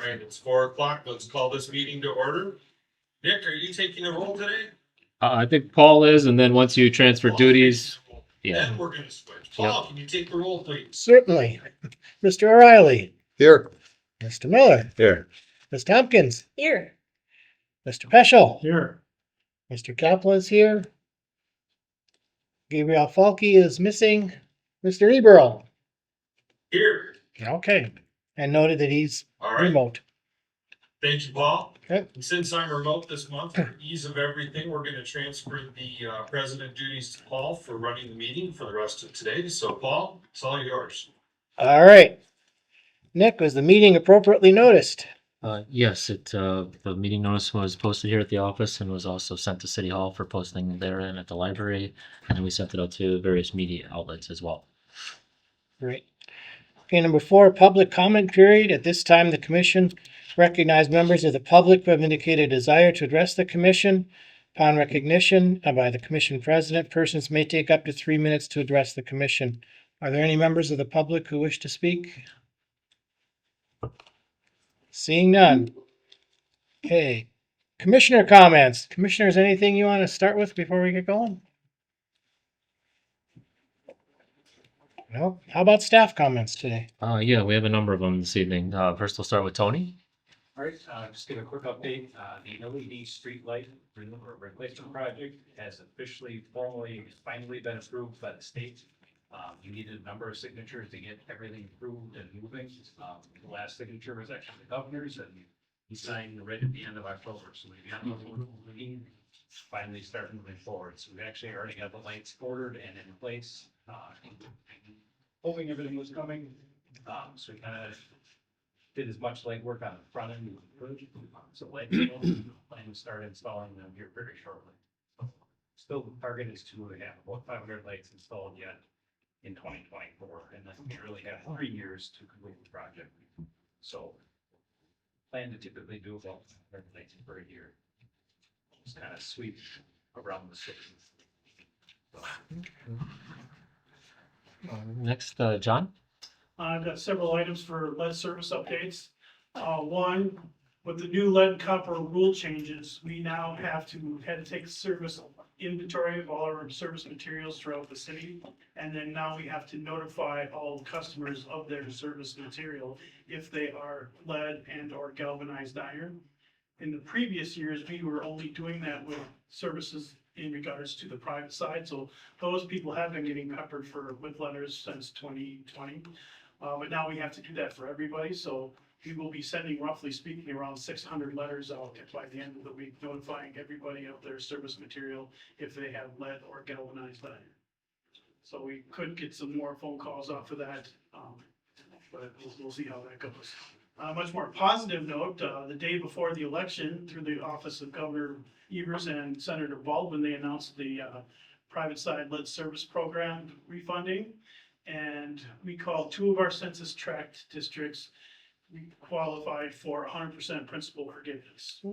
right, it's 4 o'clock. Let's call this meeting to order. Nick, are you taking a roll today? I think Paul is, and then once you transfer Paul's duties, taking a roll. yeah. Then we're gonna switch. Paul, can you take the roll, please? Certainly. Mr. O'Reilly. Here. Mr. Miller. Here. Ms. Tompkins. Here. Mr. Peschel. Here. Mr. Kaplan is here. Gabriel Falke is missing. Mr. Eberl. Here. Okay. And noted that he's All right. remote. Thank you, Paul. Okay. And since I'm remote this month, for ease of everything, we're gonna transfer the president duties to Paul for running the meeting for the rest of today. So Paul, it's all yours. All right. Nick, was the meeting appropriately noticed? Yes, the meeting notice was posted here at the office and was also sent to City Hall for posting there and at the library. And then we sent it out to various media outlets as well. Great. Okay, number 4, public comment period. At this time, the commission recognized members of the public who have indicated a desire to address the commission. Upon recognition by the commission president, persons may take up to 3 minutes to address the commission. Are there any members of the public who wish to speak? Seeing none. Okay. Commissioner comments. Commissioners, anything you want to start with before we get going? No? How about staff comments today? Yeah, we have a number of them this evening. First, we'll start with Tony. All right, just give a quick update. The LED streetlight replacement project has officially, finally been approved by the state. You needed a number of signatures to get everything approved and moving. The last signature was actually the governor's, and he signed right at the end of October. So we got finally starting moving forward. So we actually already have the lights ordered and in place. Hoping everything was coming. So we kind of did as much legwork on the front end as we could. So planning to start installing them here very shortly. Still, the target is to have about 500 lights installed yet in 2024, and then we really have 3 years to complete the project. So plan to typically do about 500 lights per year. Just kind of sweep around the city. Next, John. I've got several items for lead service updates. One, with the new lead and copper rule changes, we now had to take a service inventory of all our service materials throughout the city. And then now we have to notify all customers of their service material if they are lead and or galvanized iron. In the previous years, we were only doing that with services in regards to the private side. So those people have been getting peppered with letters since 2020. But now we have to do that for everybody. So we will be sending, roughly speaking, around 600 letters out by the end of the week, notifying everybody of their service material if they have lead or galvanized iron. So we could get some more phone calls off of that, but we'll see how that goes. Much more positive note, the day before the election, through the office of Governor Evers and Senator Baldwin, they announced the private side lead service program refunding. And we called 2 of our census tract districts. We qualified for 100% principal forgiveness.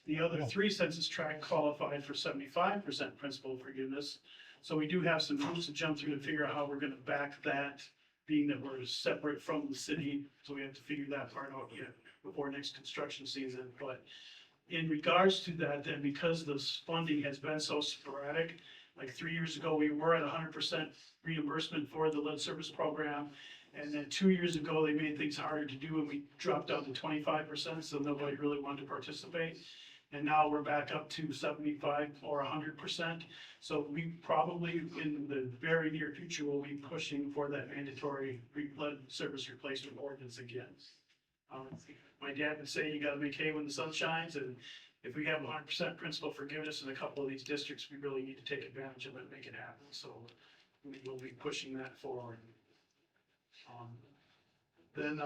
The other 3 census tract qualified for 75% principal forgiveness. So we do have some hoops to jump through to figure out how we're gonna back that, being that we're separate from the city. So we have to figure that part out yet before next construction season. But in regards to that, then, because this funding has been so sporadic, like 3 years ago, we were at 100% reimbursement for the lead service program. And then 2 years ago, they made things harder to do and we dropped down to 25%, so nobody really wanted to participate. And now we're back up to 75 or 100%. So we probably, in the very near future, will be pushing for that mandatory lead service replacement ordinance again. My dad would say you gotta make hay when the sun shines, and if we have 100% principal forgiveness in a couple of these districts, we really need to take advantage of it and make it happen. So we will be pushing that forward. Then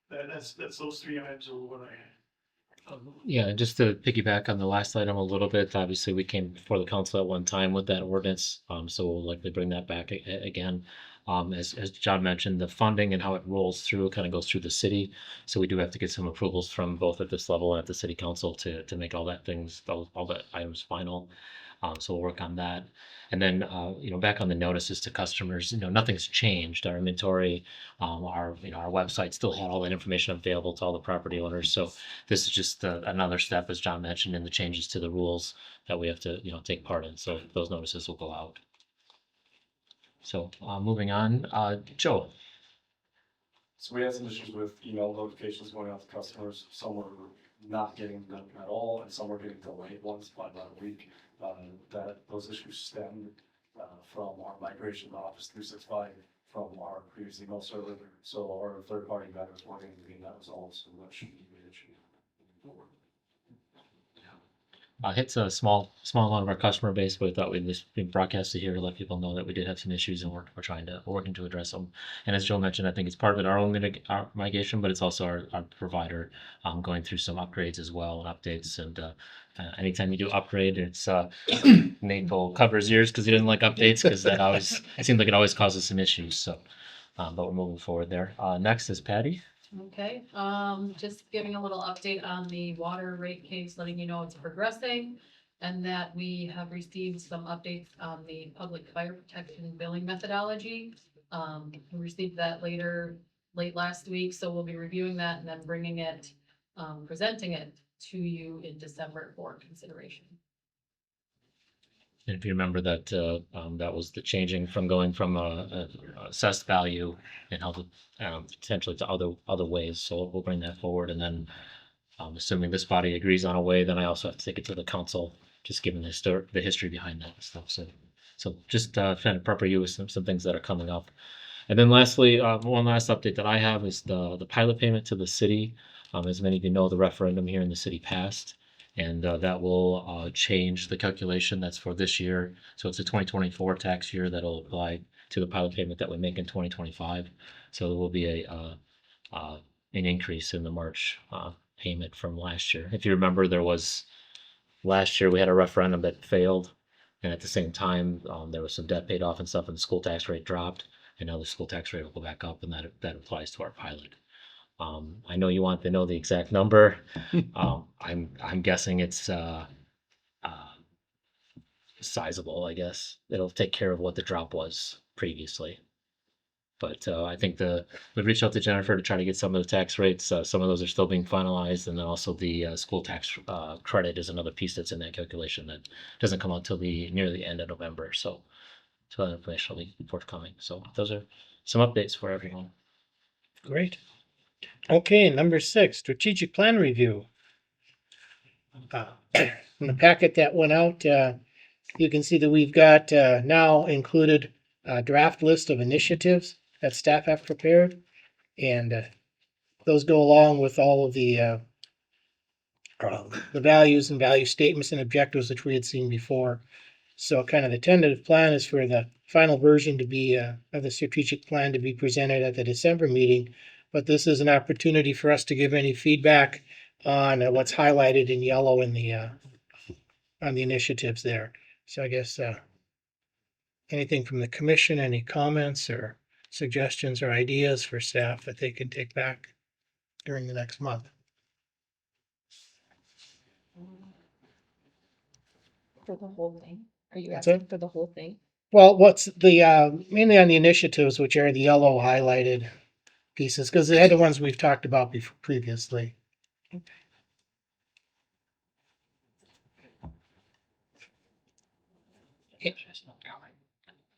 that's those 3 items are what I had. Yeah, just to piggyback on the last item a little bit, obviously we came before the council at one time with that ordinance, so we'll likely bring that back again. As John mentioned, the funding and how it rolls through kind of goes through the city, so we do have to get some approvals from both at this level and at the city council to make all the items final. So we'll work on that. And then, back on the notices to customers, nothing's changed. Our inventory, our website still had all that information available to all the property owners. So this is just another step, as John mentioned, in the changes to the rules that we have to, take part in. So those notices will go out. So moving on, Joe. So we had some issues with email notifications going out to customers. Some were not getting them at all, and some were getting delayed ones by about a week. Those issues stemmed from our migration to Office 365 from our previous email server. So our third-party vendor was working to get that resolved, so that shouldn't be an issue. Hits a small amount of our customer base, but we thought we'd just be broadcasted here to let people know that we did have some issues and we're working to address them. And as Joe mentioned, I think it's part of it, our own migration, but it's also our provider going through some upgrades as well and updates. And anytime you do upgrade, it's Nate will cover his ears because he didn't like updates because it seems like it always causes some issues. So, but we're moving forward there. Next is Patty. Okay, just giving a little update on the water rate case, letting you know it's progressing. And that we have received some updates on the public fire protection billing methodology. We received that late last week, so we'll be reviewing that and then bringing it, presenting it to you in December for consideration. And if you remember that, that was the changing from going from a assessed value and how to potentially to other ways. So we'll bring that forward, and then assuming this body agrees on a way, then I also have to take it to the council, just given the history behind that stuff. So just trying to prepare you with some things that are coming up. And then lastly, one last update that I have is the pilot payment to the city. As many of you know, the referendum here in the city passed. And that will change the calculation that's for this year. So it's a 2024 tax year that'll apply to the pilot payment that we make in 2025. So there will be an increase in the March payment from last year. If you remember, last year we had a referendum that failed. And at the same time, there was some debt paid off and stuff, and the school tax rate dropped. And now the school tax rate will go back up, and that applies to our pilot. I know you want to know the exact number. I'm guessing it's sizable, I guess. It'll take care of what the drop was previously. But I think we've reached out to Jennifer to try to get some of the tax rates. Some of those are still being finalized, and then also the school tax credit is another piece that's in that calculation that doesn't come out till near the end of November. So that information will be forthcoming. So those are some updates for everyone. Great. Okay, number 6, strategic plan review. In the packet that went out, you can see that we've got now included a draft list of initiatives that staff have prepared. And those go along with all of the values and value statements and objectives which we had seen before. So kind of the tentative plan is for the final version to be of the strategic plan to be presented at the December meeting. But this is an opportunity for us to give any feedback on what's highlighted in yellow in on the initiatives there. So I guess anything from the commission, any comments or suggestions or ideas for staff that they can take back during the next month. For the whole thing? Are you What's asking that? for the whole thing? Well, what's the mainly on the initiatives, which are the yellow highlighted pieces, because they're the ones we've talked about previously.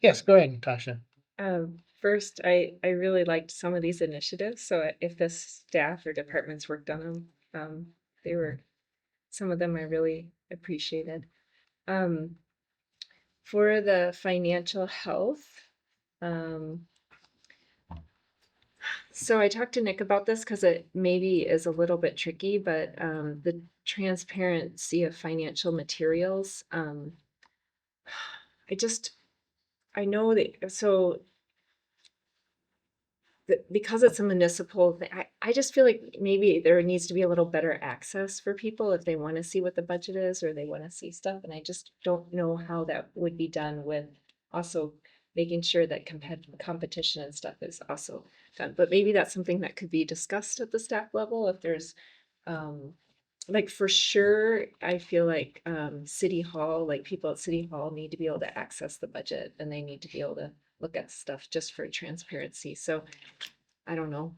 Yes, go ahead, Natasha. First, I really liked some of these initiatives. So if the staff or departments worked on them, some of them I really appreciated. For the financial health, so I talked to Nick about this because it maybe is a little bit tricky, but the transparency of financial materials, I know that, so because it's a municipal thing, I just feel like maybe there needs to be a little better access for people if they want to see what the budget is or they want to see stuff. And I just don't know how that would be done with also making sure that competition and stuff is also done. But maybe that's something that could be discussed at the staff level if there's like for sure, I feel like City Hall, like people at City Hall need to be able to access the budget and they need to be able to look at stuff just for transparency. So I don't know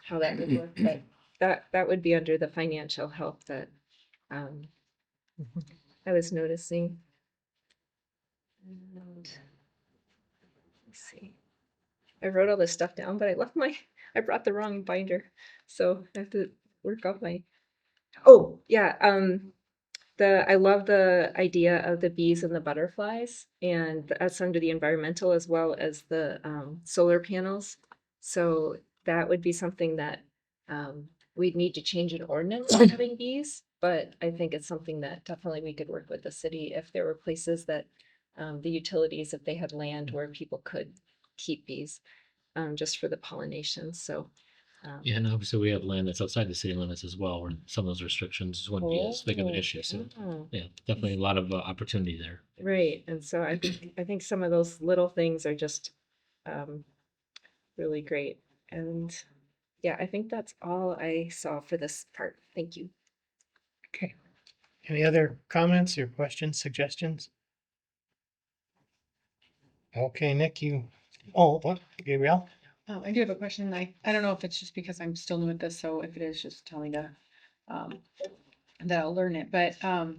how that would work, but that would be under the financial help that um I was noticing. And let's see. I wrote all this stuff down, but I brought the wrong binder. So I have to work off my, oh, yeah, I love the idea of the bees and the butterflies, and that's under the environmental as well as the solar panels. So that would be something that we'd need to change an ordinance on having bees, but I think it's something that definitely we could work with the city if there were places that the utilities, if they had land where people could keep bees just for the pollination. So Yeah, and obviously we have land that's outside the city limits as well, where some of those restrictions wouldn't be as big of an issue. So yeah. yeah, definitely a lot of opportunity there. Right, and so I think some of those little things are just really great. And yeah, I think that's all I saw for this part. Thank you. Okay. Any other comments or questions, suggestions? Okay, Nick, what, Gabrielle? I do have a question. I don't know if it's just because I'm still new at this, so if it is, just tell me to, that I'll learn it, but, so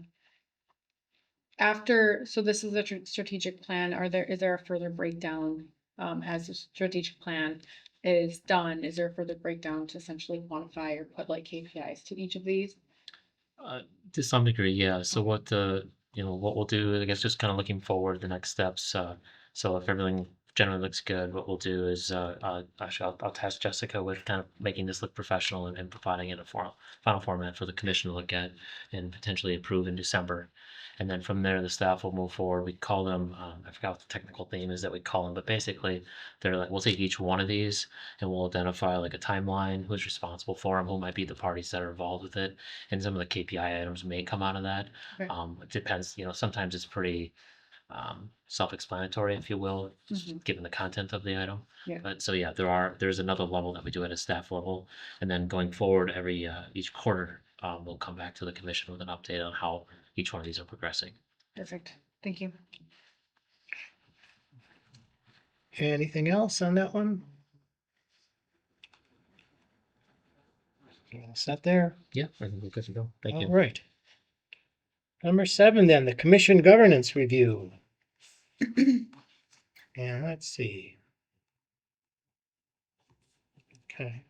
this is a strategic plan, is there a further breakdown, as the strategic plan is done, is there a further breakdown to essentially quantify or put like KPIs to each of these? To some degree, yeah. So what what we'll do, I guess, just kind of looking forward, the next steps. So if everything generally looks good, what we'll do is actually I'll task Jessica with kind of making this look professional and providing it a final format for the commission to look at and potentially approve in December. And then from there, the staff will move forward. We call them, I forgot what the technical theme is that we call them, but basically they're like, we'll take each one of these and we'll identify like a timeline, who's responsible for them, who might be the parties that are involved with it, and some of the KPI items may come out of that. Okay. It depends, sometimes it's pretty self-explanatory, if you will, Mhm. given the content of the item. Yeah. But so yeah, there's another level that we do at a staff level, and then going forward, each quarter, we'll come back to the commission with an update on how each one of these are progressing. Perfect, thank you. Anything else on that one? Set there. Yeah, I think we're good to go. Thank All you. right. Number 7, then, the commission governance review. And let's see. Okay.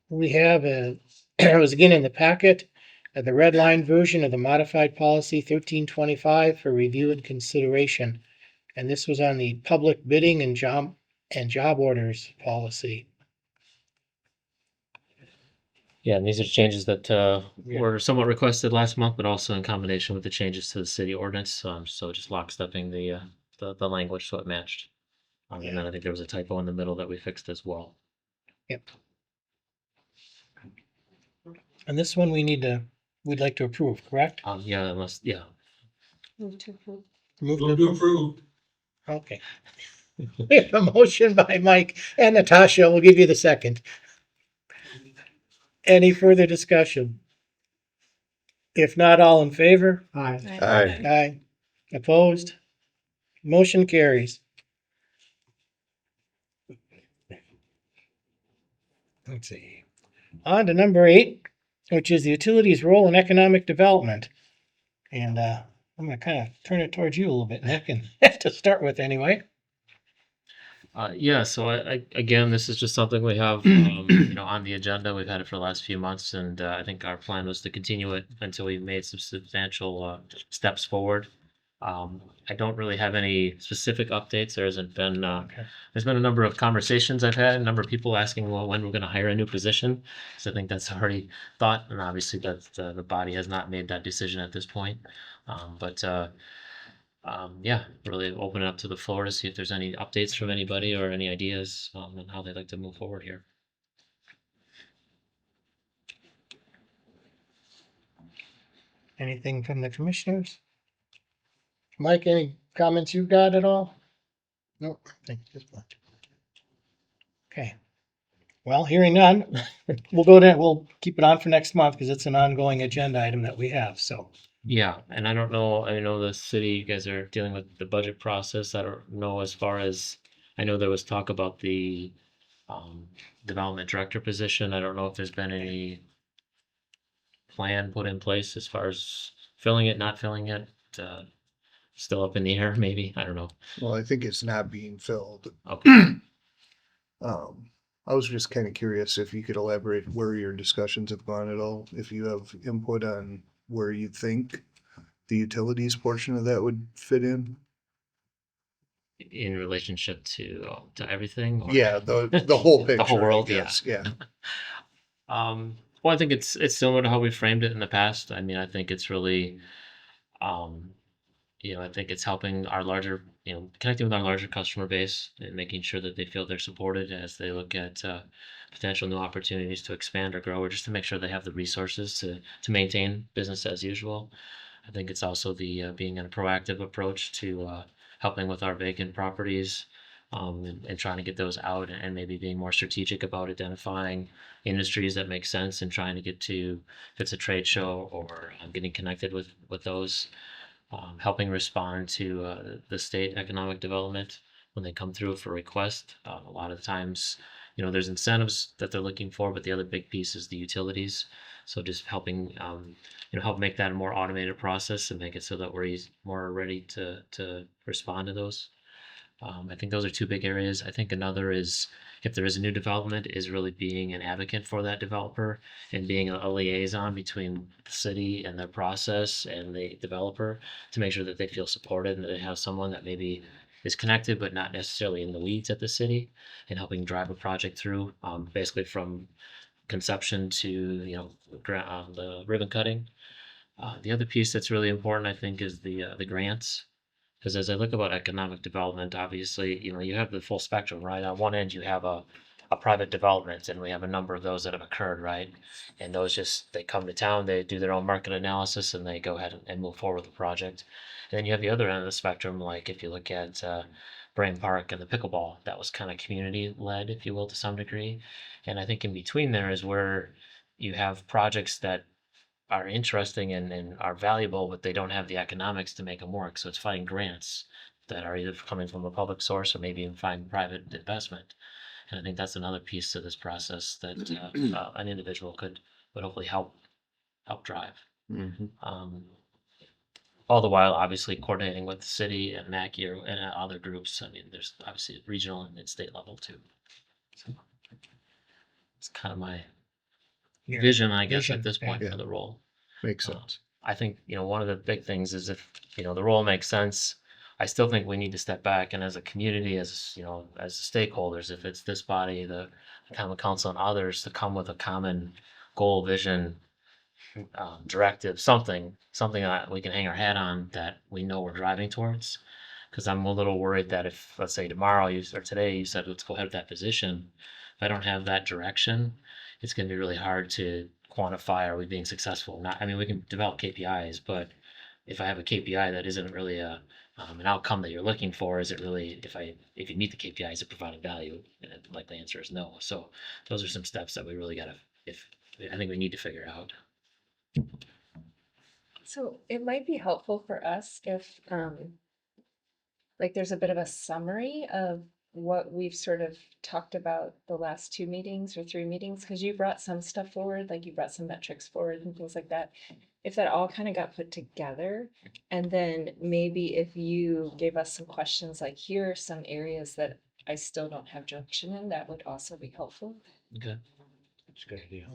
We have it was again in the packet, the red line version of the modified policy 1325 for review and consideration. And this was on the public bidding and job orders policy. Yeah, and these are changes that Yeah. were somewhat requested last month, but also in combination with the changes to the city ordinance. So just lockstepping the language so it matched. And then I think there was a typo in the middle that we fixed as well. Yep. And this one we'd like to approve, correct? Yeah, Move to approve. Move Move to approve. Okay. We have a motion by Mike and Natasha. We'll give you the second. Any further discussion? If not, all in favor? Aye. Aye. Opposed? Motion carries. Let's see. On to number 8, which is the utilities role in economic development. And I'm gonna kind of turn it towards you a little bit, Nick, and to start with anyway. Yeah, so again, this is just something we have, on the agenda. We've had it for the last few months, and I think our plan was to continue it until we've made some substantial steps forward. I don't really have any specific updates. There hasn't been, there's been a number of conversations I've had, a number of people asking, well, when we're going to hire a new position. So I think that's already thought, and obviously that the body has not made that decision at this point. Yeah, really open it up to the floor to see if there's any updates from anybody or any ideas on how they'd like to move forward here. Anything from the commissioners? Mike, any comments you got at all? Nope. Thank you. Just one. Okay. Well, hearing none, we'll keep it on for next month because it's an ongoing agenda item that we have, so. Yeah, and I don't know, I know the city, you guys are dealing with the budget process. I don't know as far as, I know there was talk about the um, development director position. I don't know if there's been any plan put in place as far as filling it, not filling it, still up in the air, maybe. I don't know. Well, I think it's not being filled. Okay. I was just kind of curious if you could elaborate where your discussions have gone at all, if you have input on where you think the utilities portion of that would fit in. In relationship to everything? Or- Yeah, the whole picture. The whole I world, yeah. guess, yeah. Well, I think it's similar to how we framed it in the past. I mean, I think it's really, um, I think it's helping our larger, connecting with our larger customer base and making sure that they feel they're supported as they look at potential new opportunities to expand or grow, or just to make sure they have the resources to maintain business as usual. I think it's also the being a proactive approach to helping with our vacant properties, and trying to get those out, and maybe being more strategic about identifying industries that make sense and trying to get to, if it's a trade show or getting connected with those, helping respond to the state economic development when they come through for request. A lot of times, there's incentives that they're looking for, but the other big piece is the utilities. So just helping, help make that a more automated process and make it so that we're more ready to respond to those. I think those are two big areas. I think another is, if there is a new development, is really being an advocate for that developer and being a liaison between the city and their process and the developer to make sure that they feel supported and that they have someone that maybe is connected but not necessarily in the weeds at the city, and helping drive a project through, basically from conception to the ribbon cutting. The other piece that's really important, I think, is the grants. Because as I look about economic development, obviously, you have the full spectrum, right? On one end, you have a private development, and we have a number of those that have occurred, right? And those they come to town, they do their own market analysis, and they go ahead and move forward with the project. And then you have the other end of the spectrum, like if you look at Brain Park and the pickleball, that was kind of community led, if you will, to some degree. And I think in between there is where you have projects that are interesting and are valuable, but they don't have the economics to make them work. So it's finding grants that are either coming from a public source or maybe even find private investment. And I think that's another piece to this process that an individual would hopefully help drive. All the while, obviously, coordinating with the city and MACI and other groups. I mean, there's obviously regional and state level too. So it's kind of my vision, I guess, at this point yeah. for the role. Makes sense. I think, one of the big things is if, the role makes sense, I still think we need to step back and as a community, as the stakeholders, if it's this body, the common council and others, to come with a common goal, vision, directive, something that we can hang our hat on that we know we're driving towards. Because I'm a little worried that if, let's say tomorrow or today you said, let's go ahead with that position, if I don't have that direction, it's going to be really hard to quantify, are we being successful? Not, I mean, we can develop KPIs, but if I have a KPI that isn't really an outcome that you're looking for, is it really, if you meet the KPIs, it provided value? And the likely answer is no. So those are some steps that we really I think we need to figure out. So it might be helpful for us if, like, there's a bit of a summary of what we've sort of talked about the last 2 meetings or 3 meetings, because you brought some stuff forward, like you brought some metrics forward and things like that. If that all kind of got put together, and then maybe if you gave us some questions, like here are some areas that I still don't have direction in, that would also be helpful. Okay. That's a good idea.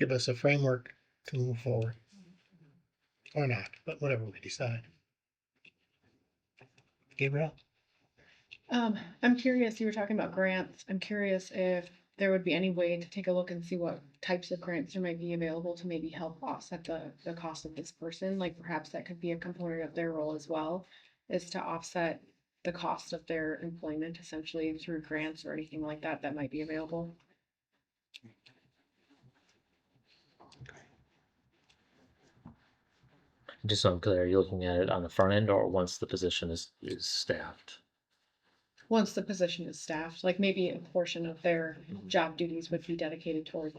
Give us a framework to move forward. Or not, but whatever we decide. Gabriel? I'm curious, you were talking about grants. I'm curious if there would be any way to take a look and see what types of grants there might be available to maybe help offset the cost of this person. Like perhaps that could be a component of their role as well, is to offset the cost of their employment essentially through grants or anything like that that might be available. Just so I'm clear, are you looking at it on the front end or once the position is staffed? once the position is staffed, like maybe a portion of their job duties would be dedicated towards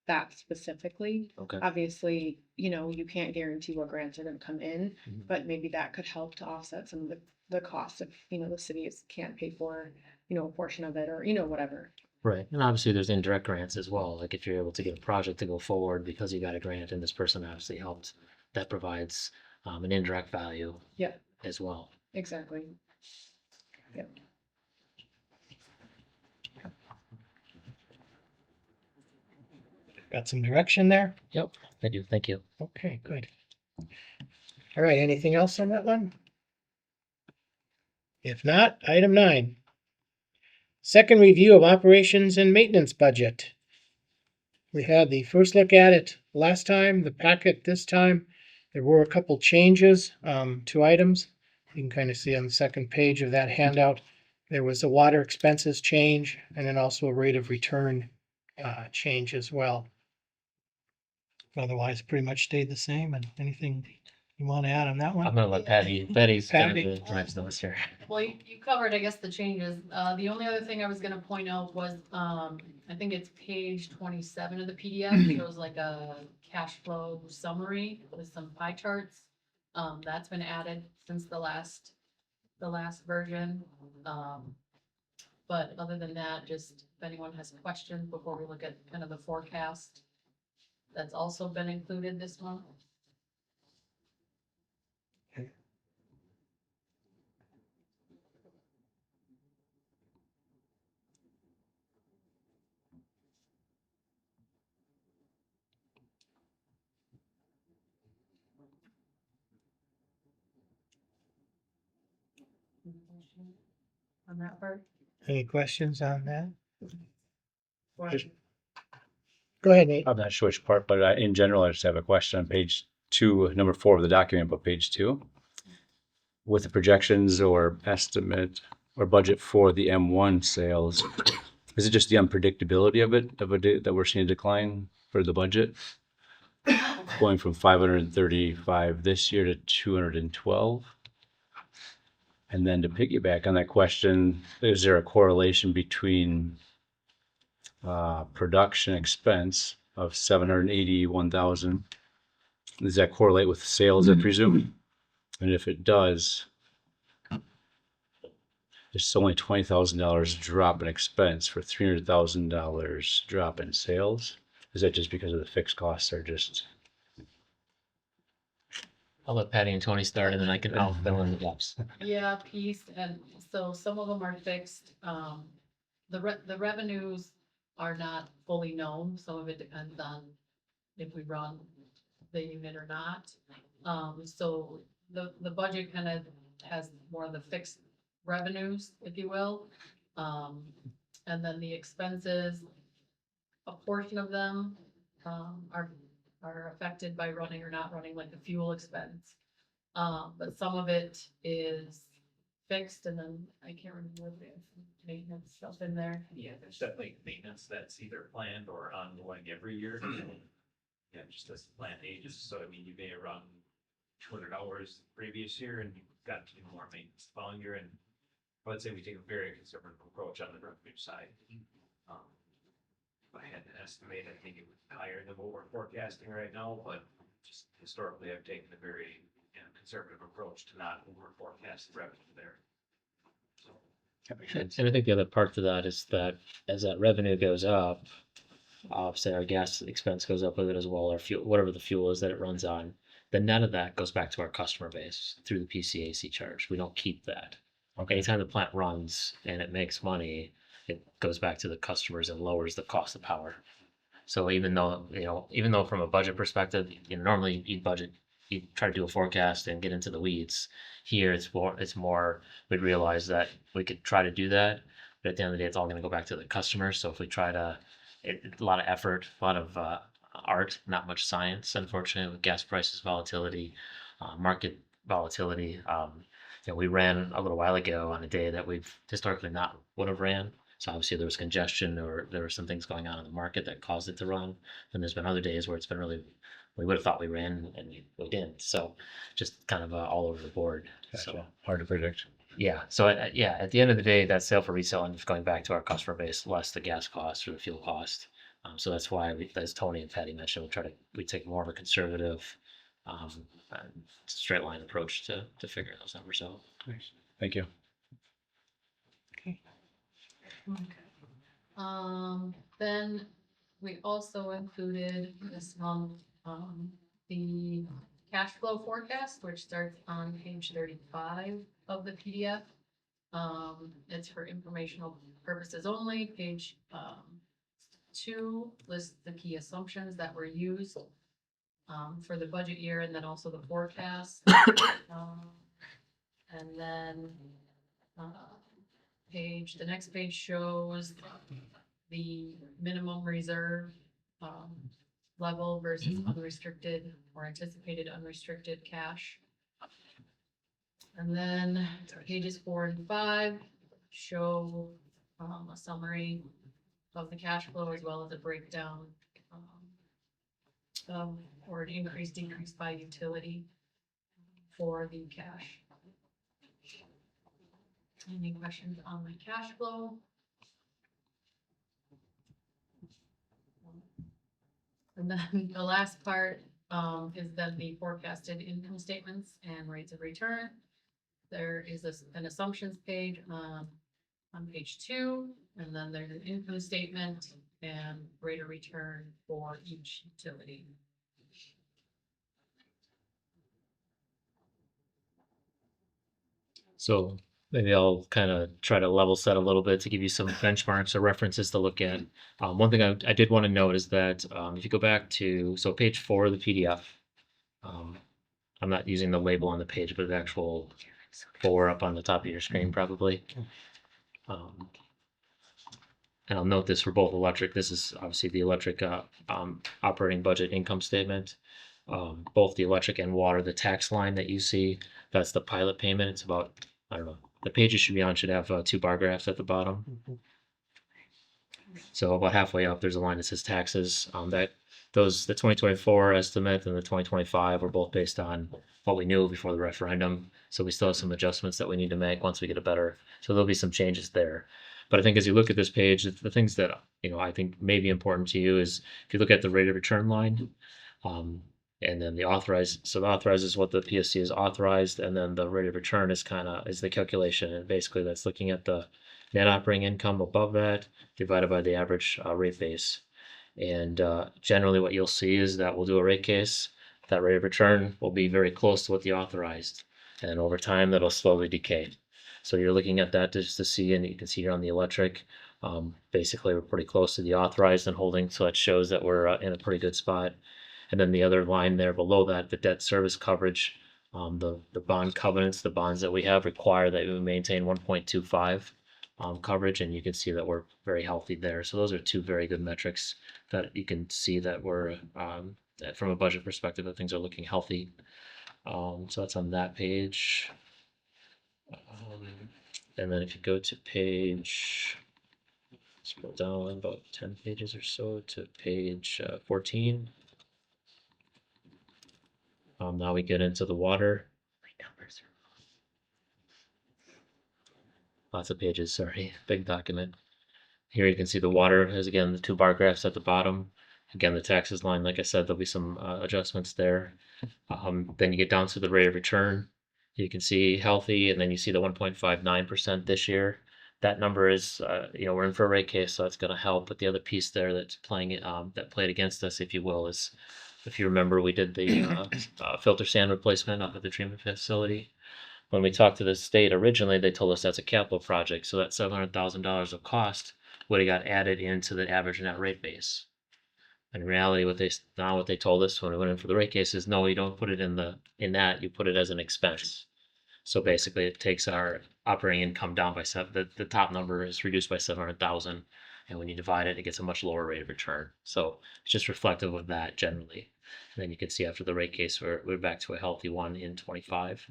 that specifically. Okay. Obviously, you can't guarantee what grants are gonna come in, Mhm. but maybe that could help to offset some of the costs if, the cities can't pay for, a portion of it or, whatever. Right. And obviously there's indirect grants as well. Like if you're able to get a project to go forward because you got a grant and this person obviously helped, that provides an indirect value Yeah, as well. exactly. Yep. Got some direction there? Yep, I do. Thank you. Okay, good. All right, anything else on that one? If not, item 9. Second review of operations and maintenance budget. We had the first look at it last time, the packet this time. There were a couple changes to items. You can kind of see on the second page of that handout. There was a water expenses change and then also a rate of return change as well. Otherwise, pretty much stayed the same. And anything you want to add on that I'm one? gonna let Betty's kind Patty. of the drives the list here. Well, you covered, I guess, the changes. The only other thing I was gonna point out was, I think it's page 27 of the PDF, shows like a cash flow summary with some pie charts. That's been added since the last version. But other than that, just if anyone has questions before we look at kind of the forecast, that's also been included this month. On that part? Any questions on that? Or- Go ahead, Nate. I'm not sure which part, but in general, I just have a question on page 2, number 4 of the document, but page 2. With the projections or estimate or budget for the M1 sales, is it just the unpredictability of it, that we're seeing a decline for the budget? Going from 535 this year to 212? And then to piggyback on that question, is there a correlation between production expense of 781,000? Does that correlate with sales, I presume? And if it does, there's only $20,000 drop in expense for $300,000 drop in sales. Is that just because of the fixed costs are just? I'll let Patty and Tony start and then I'll fill in the gaps. Yeah, piece, and so some of them are fixed. The revenues are not fully known. Some of it depends on if we run the unit or not. So the budget kind of has more of the fixed revenues, if you will. And then the expenses, a portion of them, are affected by running or not running, like the fuel expense. But some of it is fixed, and then I can't remember if there's maintenance stuff in there. Yeah, there's definitely maintenance that's either planned or ongoing every year. Yeah, just as the plant ages, so I mean, you may run 200 hours the previous year and you've got to do more maintenance the following year, and I would say we take a very conservative approach on the revenue side. If I had to estimate, I think it was higher than what we're forecasting right now, but just historically, I've taken a very conservative approach to not over forecast the revenue there. So, And I think the other part to that is that as that revenue goes up, say our gas expense goes up with it as well, or fuel, whatever the fuel is that it runs on, the net of that goes back to our customer base through the PCAC charge. We don't keep that. Okay. Anytime the plant runs and it makes money, it goes back to the customers and lowers the cost of power. So even though from a budget perspective, normally you try to do a forecast and get into the weeds. Here it's more we'd realize that we could try to do that, but at the end of the day, it's all going to go back to the customer. So if we try to, a lot of effort, a lot of art, not much science, unfortunately, with gas prices volatility, market volatility. We ran a little while ago on a day that we've historically not would have ran. So obviously there was congestion or there were some things going on in the market that caused it to run. And there's been other days where it's been really, we would have thought we ran and we didn't. So just kind of all over the board. Gotcha. So Hard to predict. Yeah, so yeah, at the end of the day, that sale for resale ends up going back to our customer base, less the gas cost or the fuel cost. So that's why we, as Tony and Patty mentioned, we take more of a conservative, um, uh, straight line approach to figuring those numbers out. Thank you. Then we also included this month, the cash flow forecast, which starts on page 35 of the PDF. It's for informational purposes only. Page 2 lists the key assumptions that were used for the budget year, and then also the forecast. And then the next page shows the minimum reserve level versus unrestricted or anticipated unrestricted cash. And then pages 4 and 5 show a summary of the cash flow as well as a breakdown or an increase, decrease by utility for the cash. Any questions on the cash flow? And then the last part is then the forecasted income statements and rates of return. There is an assumptions page on page 2, and then there's an income statement and rate of return for each utility. So maybe I'll kind of try to level set a little bit to give you some benchmarks or references to look at. One thing I did want to note is that if you go back to, so page 4 of the PDF, I'm not using the label on the page, but the actual 4 up on the top of your screen probably. And I'll note this for both electric. This is obviously the electric operating budget income statement. Both the electric and water, the tax line that you see, that's the pilot payment. It's about, I don't know, the pages should be on should have 2 bar graphs at the bottom. So about halfway up, there's a line that says taxes. The 2024 estimate and the 2025 were both based on what we knew before the referendum. So we still have some adjustments that we need to make once we get a better. So there'll be some changes there. But I think as you look at this page, the things that I think may be important to you is if you look at the rate of return line, and then the authorized. So the authorized is what the PSC is authorized, and then the rate of return is the calculation, and basically that's looking at the net operating income above that divided by the average rate base. And generally what you'll see is that we'll do a rate case. That rate of return will be very close to what the authorized. And over time, that'll slowly decay. So you're looking at that just to see, and you can see here on the electric, basically we're pretty close to the authorized and holding. So it shows that we're in a pretty good spot. And then the other line there below that, the debt service coverage, the bond covenants, the bonds that we have require that we maintain 1.25 coverage, and you can see that we're very healthy there. So those are 2 very good metrics that you can see that we're that from a budget perspective that things are looking healthy. So that's on that page. And then if you go to page, scroll down about 10 pages or so to page 14. Now we get into the water. Lots of pages, sorry, big document. Here you can see the water has, again, the 2 bar graphs at the bottom. Again, the taxes line, like I said, there'll be some adjustments there. Then you get down to the rate of return. You can see healthy, and then you see the 1.59% this year. That number is, we're in for a rate case, so it's going to help. But the other piece there that's playing it, that played against us, if you will, is, if you remember, we did the filter sand replacement up at the treatment facility. When we talked to the state originally, they told us that's a capital project, so that $700,000 of cost would have got added into the average net rate base. In reality, what they told us when we went in for the rate case is, no, you don't put it in that, you put it as an expense. So basically, it takes our operating income down by the top number is reduced by 700,000, and when you divide it, it gets a much lower rate of return. So it's just reflective of that generally. And then you can see after the rate case, we're back to a healthy one in 25.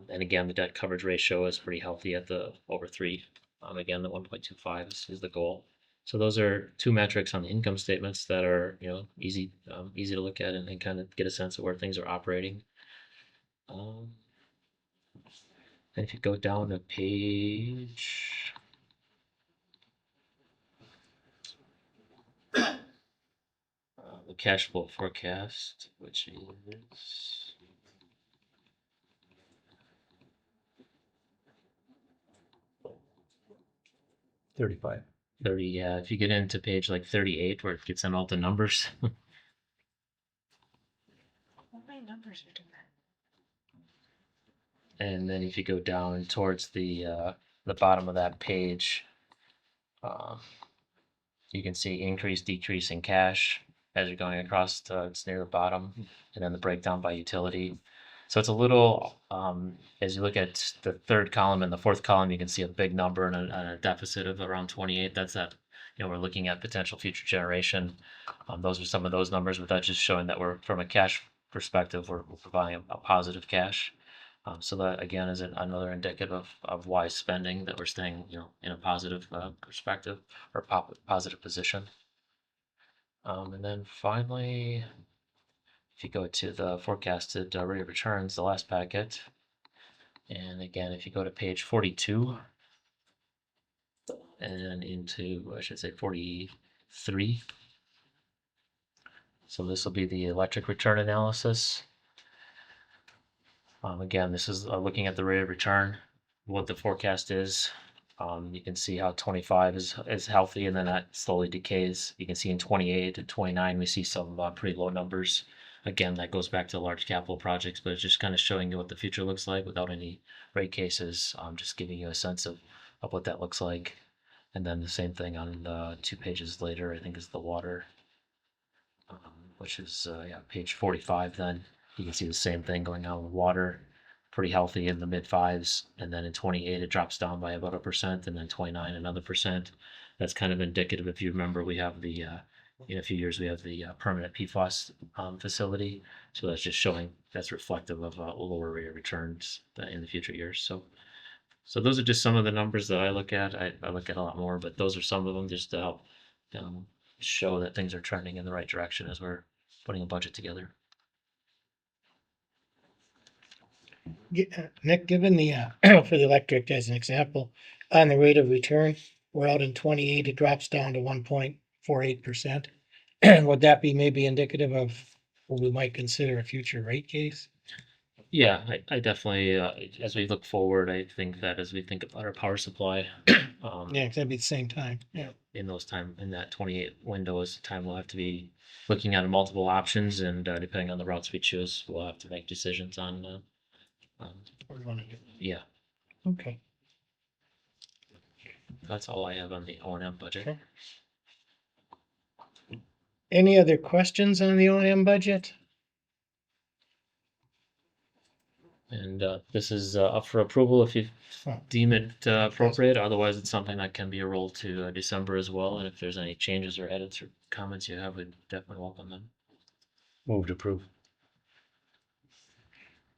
And again, the debt coverage ratio is pretty healthy at the over 3. Again, the 1.25 is the goal. So those are 2 metrics on the income statements that are, easy to look at and kind of get a sense of where things are operating. And if you go down to page. The cash flow forecast, which is. $35. 30, yeah, if you get into page like 38 where it gets in all the numbers. All my numbers are different. And then if you go down towards the bottom of that page, you can see increase, decrease in cash as you're going across to, it's near the bottom, and then the breakdown by utility. So it's a little, as you look at the third column and the fourth column, you can see a big number and a deficit of around 28. That's that, we're looking at potential future generation. Those are some of those numbers, but that's just showing that we're, from a cash perspective, we're providing a positive cash. So that again is another indicative of wise spending, that we're staying, in a positive perspective or positive position. And then finally, if you go to the forecasted rate of returns, the last packet, and again, if you go to page 42 and into, I should say 43. So this will be the electric return analysis. Again, this is looking at the rate of return, what the forecast is. You can see how 25 is healthy, and then that slowly decays. You can see in 28 and 29, we see some pretty low numbers. Again, that goes back to large capital projects, but it's just kind of showing you what the future looks like without any rate cases. Just giving you a sense of what that looks like. And then the same thing on 2 pages later, I think, is the water, which is page 45. Then you can see the same thing going on with water, pretty healthy in the mid 5s, and then in 28 it drops down by about 1%, and then 29 another percent. That's kind of indicative. If you remember, we have the in a few years we have the permanent PFAS facility, so that's just showing, that's reflective of a lower rate of returns in the future years. So those are just some of the numbers that I look at. I look at a lot more, but those are some of them just to help show that things are trending in the right direction as we're putting a budget together. Nick, given the, for the electric as an example, on the rate of return, we're out in 28, it drops down to 1.48%. Would that be maybe indicative of what we might consider a future rate case? Yeah, I definitely, as we look forward, I think that as we think about our power supply, Yeah, 'cause that'd be the same time, yeah. in that 28 window is the time we'll have to be looking at multiple options, and depending on the routes we choose, we'll have to make decisions on. What we wanna do. Yeah, Okay. that's all I have on the O&M budget. Okay. Any other questions on the O&M budget? And this is up for approval if you deem it appropriate. Otherwise, it's something that can be rolled to December as well. And if there's any changes or edits or comments you have, we'd definitely welcome them. Move to approve.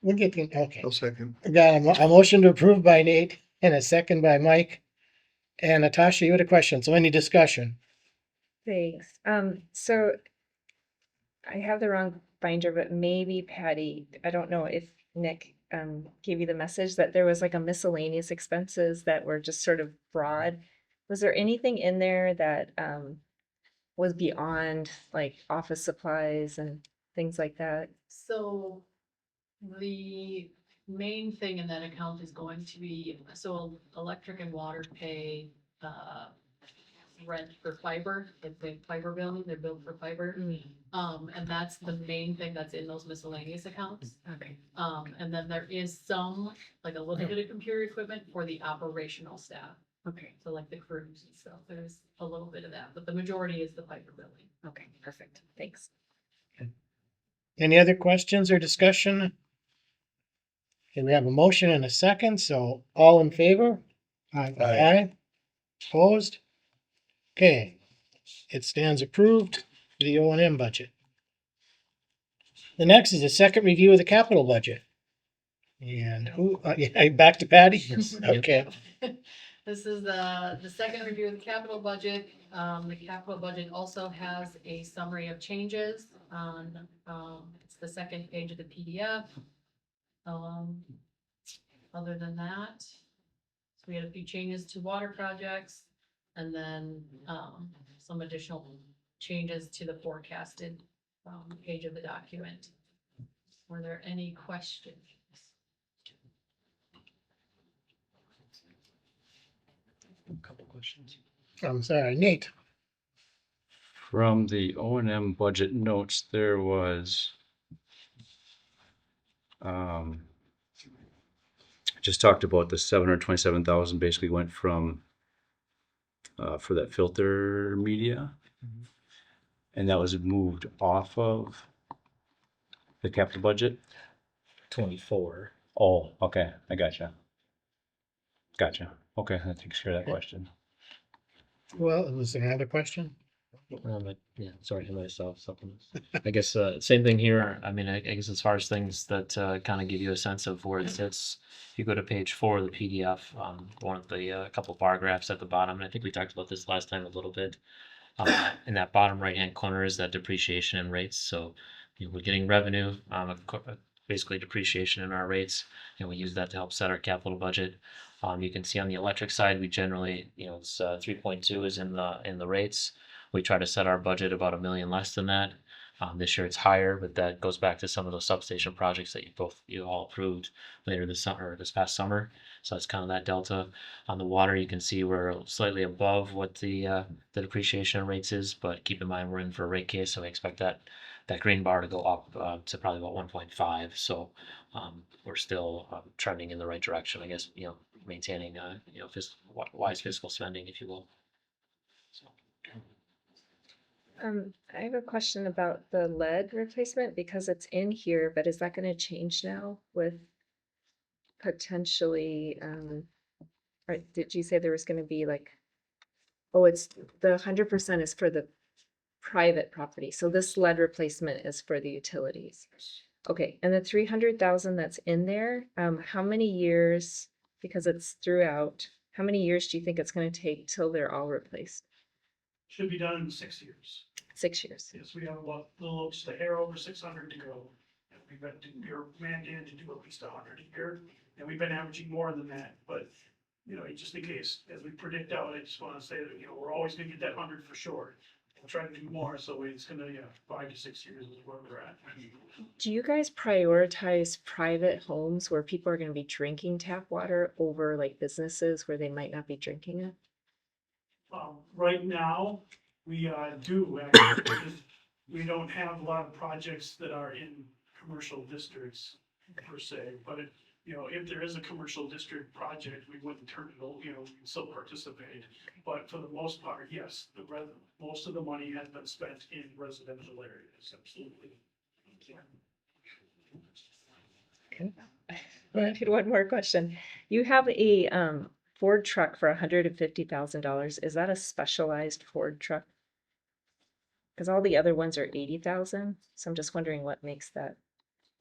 We'll get, okay. I'll second. I got a motion to approve by Nate and a second by Mike. And Natasha, you had a question, so any discussion? Thanks. So I have the wrong binder, but maybe Patty, I don't know if Nick gave you the message that there was like a miscellaneous expenses that were just sort of broad. Was there anything in there that was beyond like office supplies and things like that? So the main thing in that account is going to be, so electric and water pay, rent for fiber, like the fiber bill, they're billed for fiber. And that's the main thing that's in those miscellaneous accounts. Okay. And then there is some, like a little bit of computer equipment for the operational staff. Okay. So like the crews and stuff, there's a little bit of that, but the majority is the fiber billing. Okay, perfect. Thanks. Any other questions or discussion? Okay, we have a motion and a second, so all in favor? Aye. Opposed? Okay, it stands approved, the O&M budget. The next is a second review of the capital budget. And who, back to Patty? Okay, This is the second review of the capital budget. The capital budget also has a summary of changes on, it's the second page of the PDF. other than that, so we had a few changes to water projects and then, some additional changes to the forecasted, page of the document. Were there any questions? Couple questions. I'm sorry, Nate. From the O and M budget notes, there was just talked about the 727,000 basically went from for that filter media, and that was moved off of the capital budget. 24. Oh, okay, I gotcha. Okay, that takes care of that question. Well, was there another question? Yeah, sorry, I myself supplements. I guess same thing here. I mean, I guess as far as things that kind of give you a sense of where it sits, if you go to page 4 of the PDF, one of the couple bar graphs at the bottom, and I think we talked about this last time a little bit. In that bottom right hand corner is that depreciation and rates. So we're getting revenue, basically depreciation in our rates, and we use that to help set our capital budget. You can see on the electric side, we generally, it's 3.2 is in the rates. We try to set our budget about $1 million less than that. This year it's higher, but that goes back to some of those substation projects that you all approved later this past summer. So it's kind of that delta. On the water, you can see we're slightly above what the depreciation rates is, but keep in mind we're in for a rate case, so we expect that green bar to go up to probably about 1.5. So we're still trending in the right direction, I guess. Maintaining wise fiscal spending, if you will. So. I have a question about the lead replacement because it's in here, but is that gonna change now with potentially, or did you say there was gonna be like, oh, it's the 100% is for the private property, so this lead replacement is for the utilities. Okay, and the 300,000 that's in there, how many years, because it's throughout, how many years do you think it's gonna take till they're all replaced? Should be done in 6 years. 6 years. Yes, we have about a little, just a hair over 600 to go. And we're mandated to do at least 100 a year, and we've been averaging more than that, but, just in case, as we predict out, I just wanna say that, we're always gonna get that 100 for sure. We'll try to do more, so it's gonna, 5 to 6 years is where we're at. Do you guys prioritize private homes where people are gonna be drinking tap water over like businesses where they might not be drinking it? Right now, we do actually, because we don't have a lot of projects that are in commercial districts per se, but if there is a commercial district project, we wouldn't turn it over, we can still participate. But for the most part, yes, most of the money has been spent in residential areas, absolutely. I had one more question. You have a Ford truck for $150,000. Is that a specialized Ford truck? Because all the other ones are 80,000. So I'm just wondering what makes that.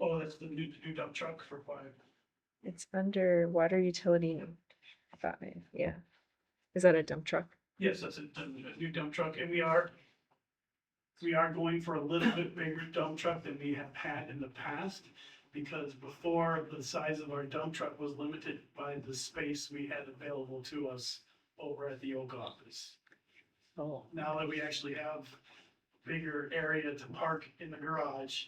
Oh, that's the new dump truck for 5. It's under water utility 5. Yeah. Is that a dump truck? Yes, that's a new dump truck, and we are going for a little bit bigger dump truck than we have had in the past. Because before, the size of our dump truck was limited by the space we had available to us over at the Oak office. Oh. Now that we actually have bigger area to park in the garage,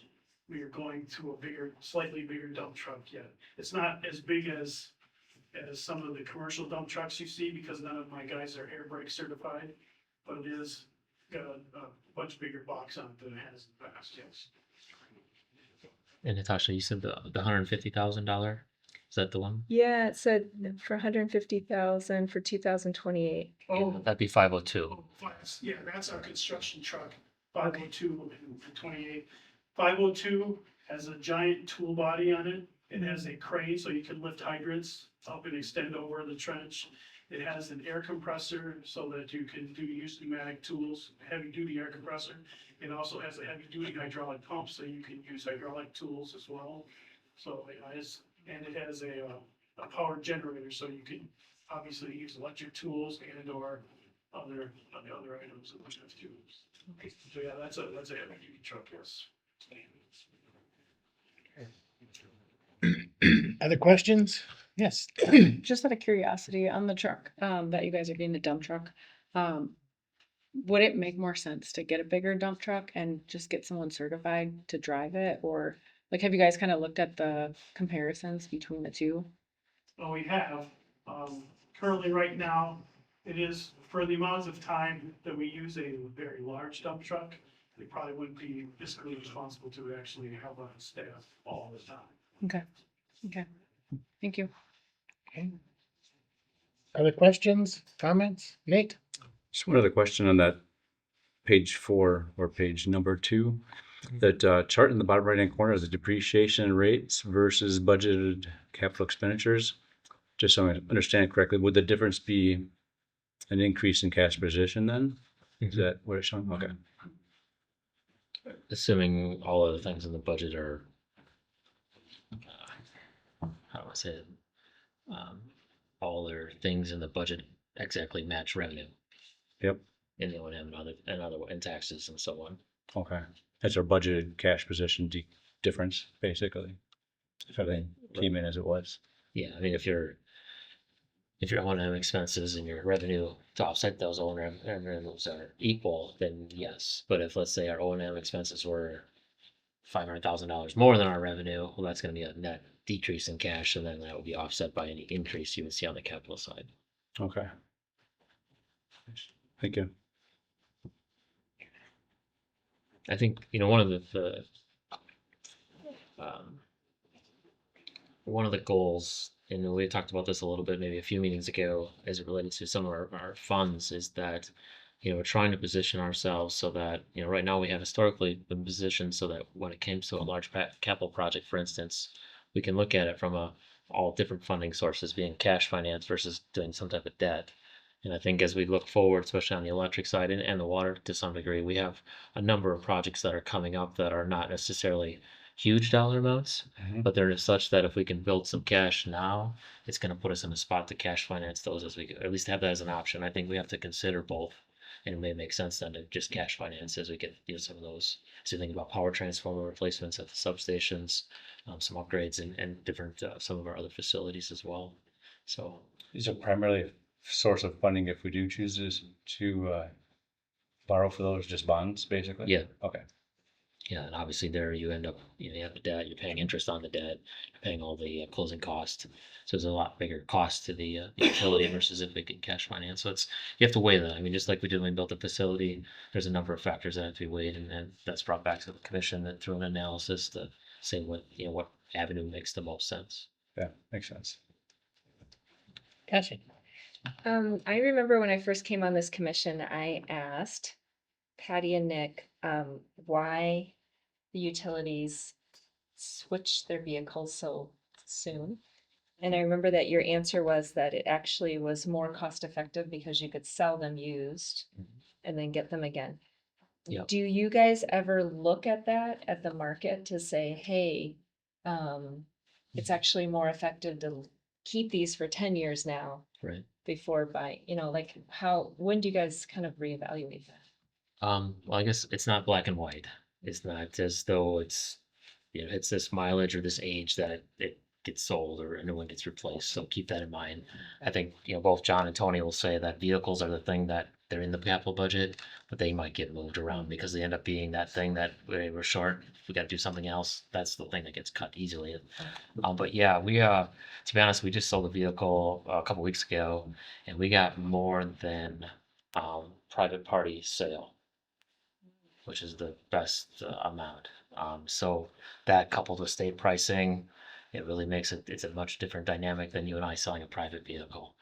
we are going to a slightly bigger dump truck yet. It's not as big as some of the commercial dump trucks you see, because none of my guys are air brake certified, but it is got a much bigger box on it than it has in the past, yes. And Natasha, you said the $150,000. Is that the one? Yeah, it said for 150,000 for 2028. Oh, That'd be 502. yeah, that's our construction truck, 502 and 28. 502 has a giant tool body on it. It has a crane so you can lift hydrants up and extend over the trench. It has an air compressor so that you can use pneumatic tools, heavy duty air compressor. It also has a heavy duty hydraulic pump so you can use hydraulic tools as well. So it has a power generator so you can obviously use electric tools and or other items that we have to use. So yeah, that's a heavy duty truck, yes. Other questions? Yes. Just out of curiosity, on the truck, that you guys are getting the dump truck, would it make more sense to get a bigger dump truck and just get someone certified to drive it? Or like, have you guys kind of looked at the comparisons between the two? Well, we have, currently right now, it is for the amounts of time that we use a very large dump truck, they probably wouldn't be fiscally responsible to actually have on staff all the time. Okay, okay, thank you. Okay. Other questions, comments? Nate? Just one other question on that page 4 or page number 2. That chart in the bottom right hand corner is the depreciation rates versus budgeted capital expenditures. Just so I understand it correctly, would the difference be an increase in cash position then? Is that what it's showing? Okay. Assuming all of the things in the budget are, how do I say it? All their things in the budget exactly match revenue Yep. in the O&M and other and taxes and so on. Okay. That's our budgeted cash position difference, basically. If everything came in as it was. Yeah, I mean, if your O&M expenses and your revenue to offset those O&M revenues are equal, then yes. But if, let's say, our O&M expenses were $500,000 more than our revenue, well, that's going to be a net decrease in cash, and then that would be offset by any increase you would see on the capital side. Okay. Thank you. I think, one of one of the goals, and we talked about this a little bit maybe a few meetings ago as it related to some of our funds, is that we're trying to position ourselves so that right now we have historically been positioned so that when it comes to a large capital project, for instance, we can look at it from all different funding sources, being cash finance versus doing some type of debt. And I think as we look forward, especially on the electric side and the water to some degree, we have a number of projects that are coming up that are not necessarily huge dollar amounts, but they're such that if we can build some cash now, it's going to put us in a spot to cash finance those as we, or at least have that as an option. I think we have to consider both, and it may make sense then to just cash finance as we get some of those. So you think about power transformer replacements at the substations, some upgrades and different some of our other facilities as well. So These are primarily a source of funding if we do choose to borrow for those, just bonds, basically? yeah. Okay. Yeah, and obviously there you end up, you have the debt, you're paying interest on the debt, you're paying all the closing costs. So there's a lot bigger cost to the utility versus if we can cash finance. So you have to weigh that. I mean, just like we did when we built the facility, there's a number of factors that have to be weighed, and that's brought back to the commission and through an analysis to say what avenue makes the most sense. Yeah, makes sense. Cassie? I remember when I first came on this commission, I asked Patty and Nick, why the utilities switched their vehicles so soon. And I remember that your answer was that it actually was more cost effective because you could sell them used and then get them again. Yep. Do you guys ever look at that at the market to say, hey, it's actually more effective to keep these for 10 years now Right. before buying, when do you guys kind of reevaluate that? Well, I guess it's not black and white. It's not as though it's this mileage or this age that it gets sold or a new one gets replaced. So keep that in mind. I think both John and Tony will say that vehicles are the thing that they're in the capital budget, but they might get moved around because they end up being that thing that we're short. We got to do something else. That's the thing that gets cut easily. But yeah, we to be honest, we just sold a vehicle a couple weeks ago, and we got more than private party sale, which is the best amount. So that coupled with state pricing, it really makes it's a much different dynamic than you and I selling a private vehicle.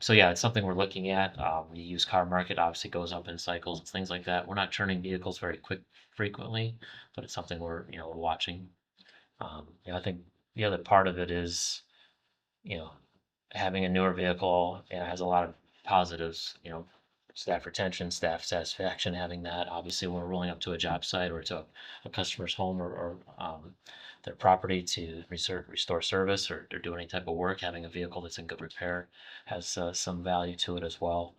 So yeah, it's something we're looking at. The used car market obviously goes up in cycles and things like that. We're not turning vehicles very frequently, but it's something we're watching. I think the other part of it is, having a newer vehicle has a lot of positives. Staff retention, staff satisfaction, having that. Obviously, when we're rolling up to a job site or to a customer's home or their property to restore service or do any type of work, having a vehicle that's in good repair has some value to it as well.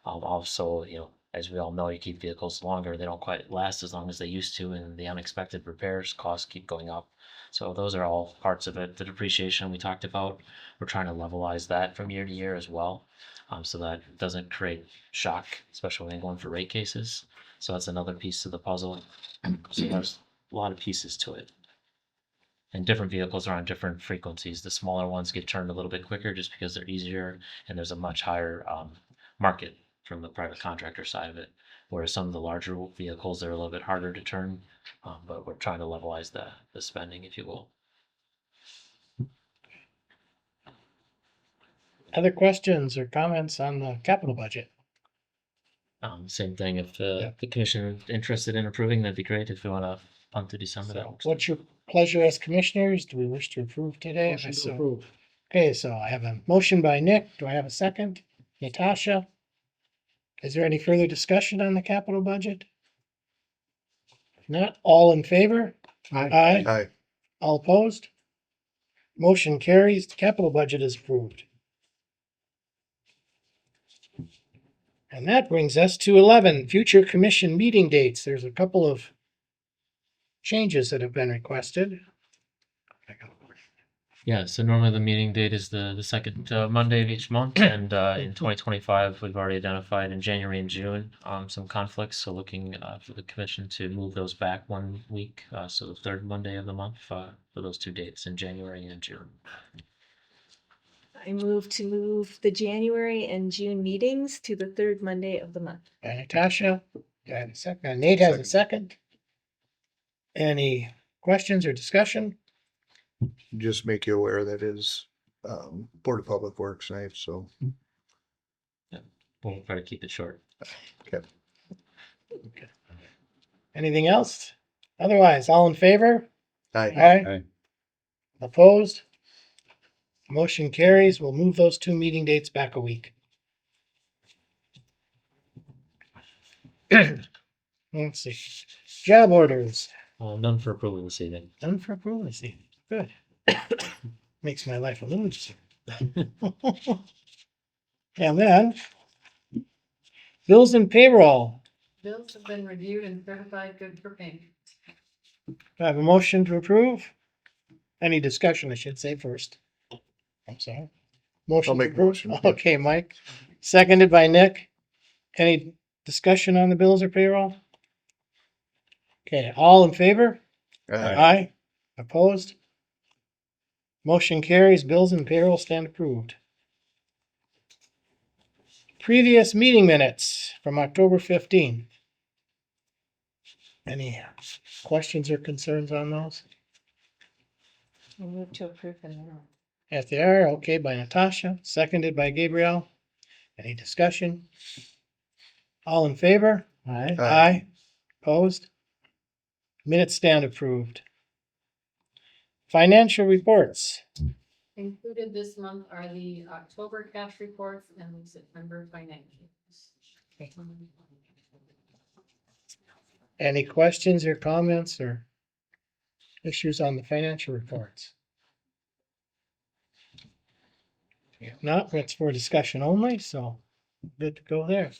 Also, as we all know, you keep vehicles longer, they don't quite last as long as they used to, and the unexpected repairs costs keep going up. So those are all parts of it. The depreciation we talked about, we're trying to levelize that from year to year as well. So that it doesn't create shock, especially when going for rate cases. So that's another piece of the puzzle. So there's a lot of pieces to it. And different vehicles are on different frequencies. The smaller ones get turned a little bit quicker just because they're easier and there's a much higher market from the private contractor side of it. Whereas some of the larger vehicles are a little bit harder to turn, but we're trying to levelize the spending, if you will. Other questions or comments on the capital budget? Same thing, if the, Yeah. the commission is interested in approving, that'd be great. If you want to punt to December, that So works. what's your pleasure as commissioners? Do we wish to approve today? Motion to So- approve. Okay, so I have a motion by Nick. Do I have a second? Natasha? Is there any further discussion on the capital budget? If not, all in favor? Aye. Aye. All opposed? Motion carries. The capital budget is approved. And that brings us to 11, future commission meeting dates. There's a couple of changes that have been requested. Yeah, so normally the meeting date is the second Monday of each month, and in 2025, we've already identified in January and June some conflicts, so looking for the commission to move those back 1 week, so the third Monday of the month for those 2 dates in January and June. I move to move the January and June meetings to the third Monday of the month. By Natasha, do I have a second? Nate has a second. Any questions or discussion? Just make you aware that is Board of Public Works night, so. We'll try to keep it short. Anything else? Otherwise, all in favor? Aye. Aye. Aye. Opposed? Motion carries. We'll move those 2 meeting dates back a week. Let's see. Job orders. None for approval this evening. Done for approval this evening. Good. Makes my life a little easier. And then bills and payroll. Bills have been reviewed and certified good for payment. Do I have a motion to approve? Any discussion, I should say first. I'm sorry. Motion I'll to make a approve? motion. Okay, Mike. Seconded by Nick. Any discussion on the bills or payroll? Okay, all in favor? Aye. Opposed? Motion carries. Bills and payroll stand approved. Previous meeting minutes from October 15th. Any questions or concerns on those? I move to approve them now. Yes, they are. Okay, by Natasha, seconded by Gabriel. Any discussion? All in favor? Aye. Aye. Opposed? Minutes stand approved. Financial reports. Included this month are the October cash reports and the September financials. Any questions or comments or issues on the financial reports? If not, it's for discussion only, so good to go there.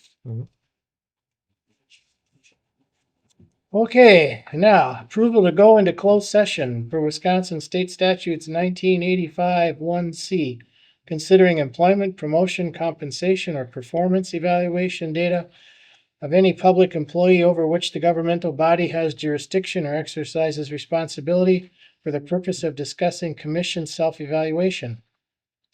Okay, now approval to go into closed session for Wisconsin State Statutes 1985 1C, considering employment, promotion, compensation, or performance evaluation data of any public employee over which the governmental body has jurisdiction or exercises responsibility for the purpose of discussing commission self-evaluation.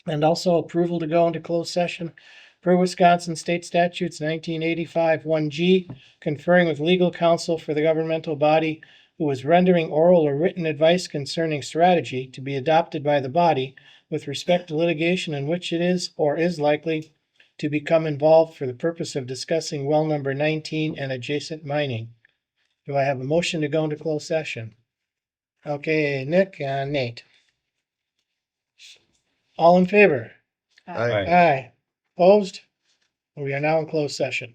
And also approval to go into closed session per Wisconsin State Statutes 1985 1G, conferring with legal counsel for the governmental body who is rendering oral or written advice concerning strategy to be adopted by the body with respect to litigation in which it is or is likely to become involved for the purpose of discussing well number 19 and adjacent mining. Do I have a motion to go into closed session? Okay, Nick and Nate. All in favor? Aye. Aye. Opposed? We are now in closed session.